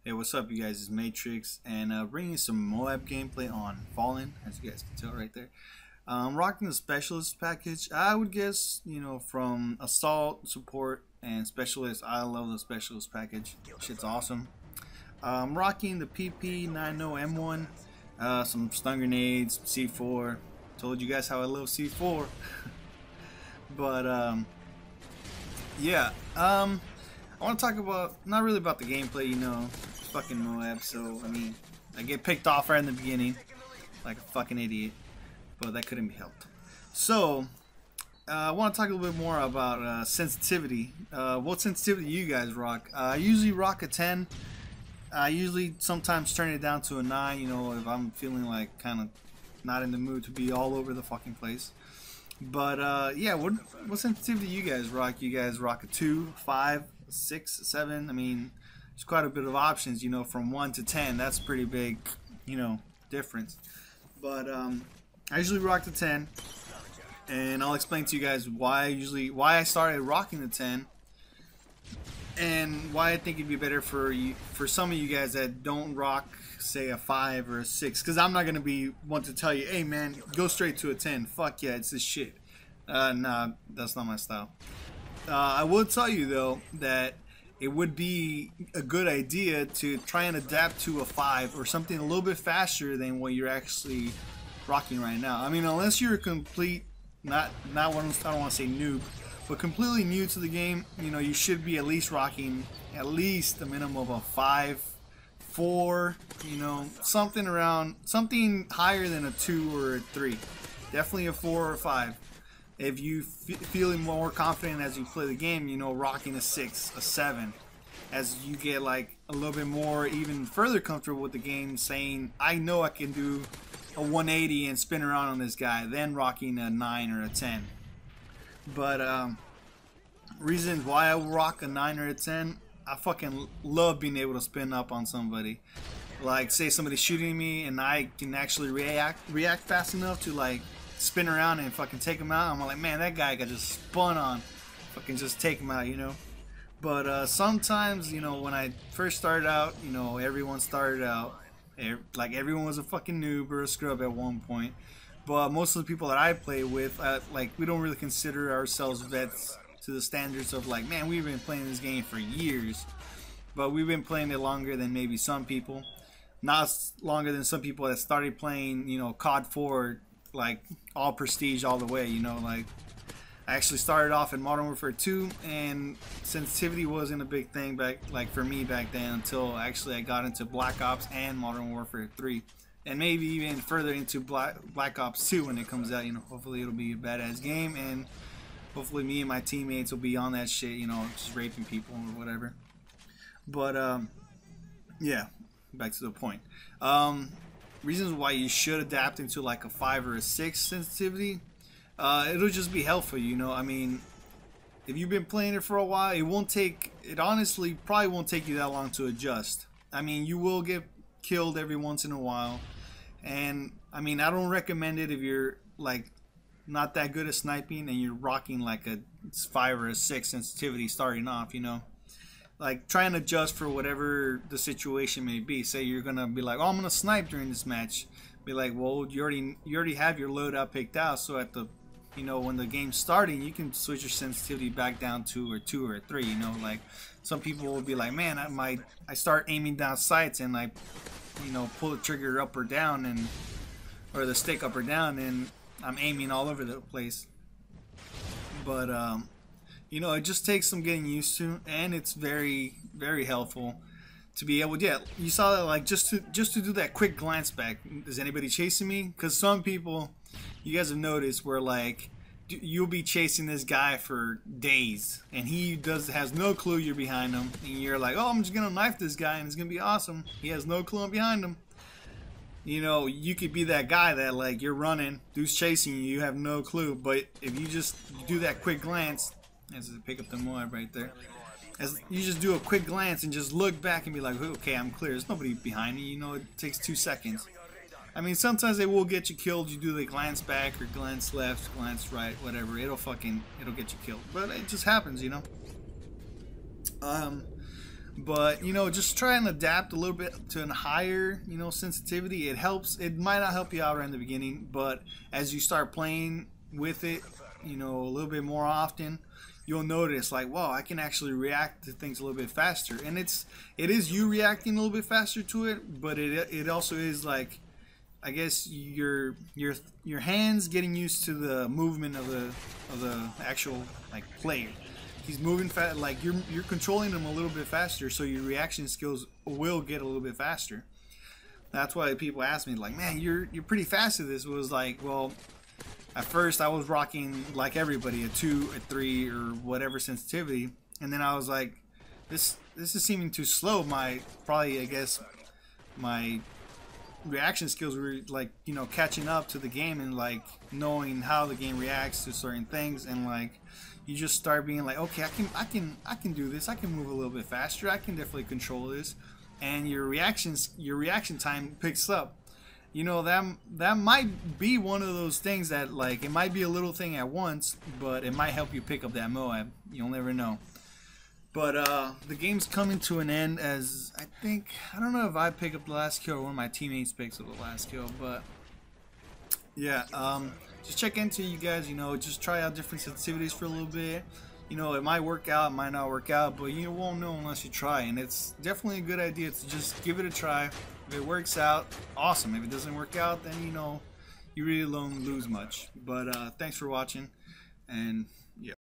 Hey, what's up, you guys? It's Matrix, and bringing some MOAB gameplay on Fallen, as you guys can tell right there. Rocking the specialist package. I would guess, you know, from assault, support, and specialist. I love the specialist package. Shit's awesome. Rocking the PP9OM1, some stun grenades, C4. Told you guys how I love C4. But yeah. I want to talk about, not really about the gameplay, you know, fucking MOAB, so, I mean, I get picked off right in the beginning, like a fucking idiot, but that couldn't be helped. So, I want to talk a little bit more about sensitivity. What sensitivity you guys rock? I usually rock a 10. I usually sometimes turn it down to a 9, you know, if I'm feeling like kind of not in the mood to be all over the fucking place. But, yeah, what sensitivity you guys rock? You guys rock a 2, 5, 6, 7. I mean, there's quite a bit of options, you know, from 1 to 10. That's pretty big, you know, difference. But I usually rock the 10, and I'll explain to you guys why I started rocking the 10, and why I think it'd be better for some of you guys that don't rock, say, a 5 or a 6. Because I'm not gonna be one to tell you, hey man, go straight to a 10. Fuck yeah, it's this shit. Nah, that's not my style. I will tell you though that it would be a good idea to try and adapt to a 5 or something a little bit faster than what you're actually rocking right now. I mean, unless you're a complete, I don't want to say noob, but completely new to the game, you know, you should be at least rocking at least a minimum of a 5, 4, you know, something higher than a 2 or a 3. Definitely a 4 or a 5. If you feeling more confident as you play the game, you know, rocking a 6, a 7. As you get like a little bit more, even further comfortable with the game, saying, I know I can do a 180 and spin around on this guy, then rocking a 9 or a 10. But reasons why I rock a 9 or a 10, I fucking love being able to spin up on somebody. Like, say somebody's shooting me and I can actually react fast enough to like spin around and fucking take him out. I'm like, man, that guy got just spun on. Fucking just take him out, you know. But sometimes, you know, when I first started out, you know, everyone started out like everyone was a fucking noob or a scrub at one point. But most of the people that I play with, like, we don't really consider ourselves vets to the standards of like, man, we've been playing this game for years. But we've been playing it longer than maybe some people. Not longer than some people that started playing, you know, COD 4, like all prestige all the way, you know. Like, I actually started off in Modern Warfare 2, and sensitivity wasn't a big thing back, like for me back then, until actually I got into Black Ops and Modern Warfare 3, and maybe even further into Black Ops 2 when it comes out. You know, hopefully it'll be a badass game, and hopefully me and my teammates will be on that shit, you know, just raping people or whatever. But yeah, back to the point. Reasons why you should adapt into like a 5 or a 6 sensitivity. It'll just be helpful, you know. I mean, if you've been playing it for a while, it honestly probably won't take you that long to adjust. I mean, you will get killed every once in a while, and I mean, I don't recommend it if you're like not that good at sniping and you're rocking like a 5 or a 6 sensitivity starting off, you know. Like, try and adjust for whatever the situation may be. Say you're gonna be like, oh, I'm gonna snipe during this match. Be like, well, you already have your loadout picked out, so at the, you know, when the game's starting, you can switch your sensitivity back down to a 2 or a 3. You know, like some people will be like, man, I start aiming down sights and I, you know, pull the trigger up or down, or the stick up or down, and I'm aiming all over the place. But you know, it just takes some getting used to, and it's very, very helpful to be able, yeah, you saw that, like, just to do that quick glance back. Is anybody chasing me? Because some people, you guys have noticed, where like you'll be chasing this guy for days, and he has no clue you're behind him, and you're like, oh, I'm just gonna knife this guy, and it's gonna be awesome. He has no clue I'm behind him. You know, you could be that guy that, like, you're running, dude's chasing you, you have no clue. But if you just do that quick glance, as I pick up the MOAB right there, as you just do a quick glance and just look back and be like, okay, I'm clear, there's nobody behind me, you know, it takes 2 seconds. I mean, sometimes they will get you killed. You do the glance back or glance left, glance right, whatever, it'll get you killed. But it just happens, you know. But, you know, just try and adapt a little bit to a higher, you know, sensitivity. It helps. It might not help you out right in the beginning, but as you start playing with it, you know, a little bit more often, you'll notice like, wow, I can actually react to things a little bit faster. And it is you reacting a little bit faster to it, but it also is like, I guess your hands getting used to the movement of the actual like player. He's moving fast, like you're controlling him a little bit faster, so your reaction skills will get a little bit faster. That's why people ask me like, man, you're pretty fast at this. It was like, well, at first I was rocking like everybody a 2, a 3, or whatever sensitivity, and then I was like, this is seeming too slow. I guess my reaction skills were like, you know, catching up to the game and like knowing how the game reacts to certain things, and like you just start being like, okay, I can do this. I can move a little bit faster. I can definitely control this, and your reaction time picks up. You know, that might be one of those things that like it might be a little thing at once, but it might help you pick up that MOAB. You'll never know. But the game's coming to an end, as I don't know if I pick up the last kill or one of my teammates picks up the last kill, but yeah, just check into you guys, you know, just try out different sensitivities for a little bit. You know, it might work out, it might not work out, but you won't know unless you try, and it's definitely a good idea to just give it a try. If it works out, awesome. If it doesn't work out, then you know, you really don't lose much. But thanks for watching, and yeah.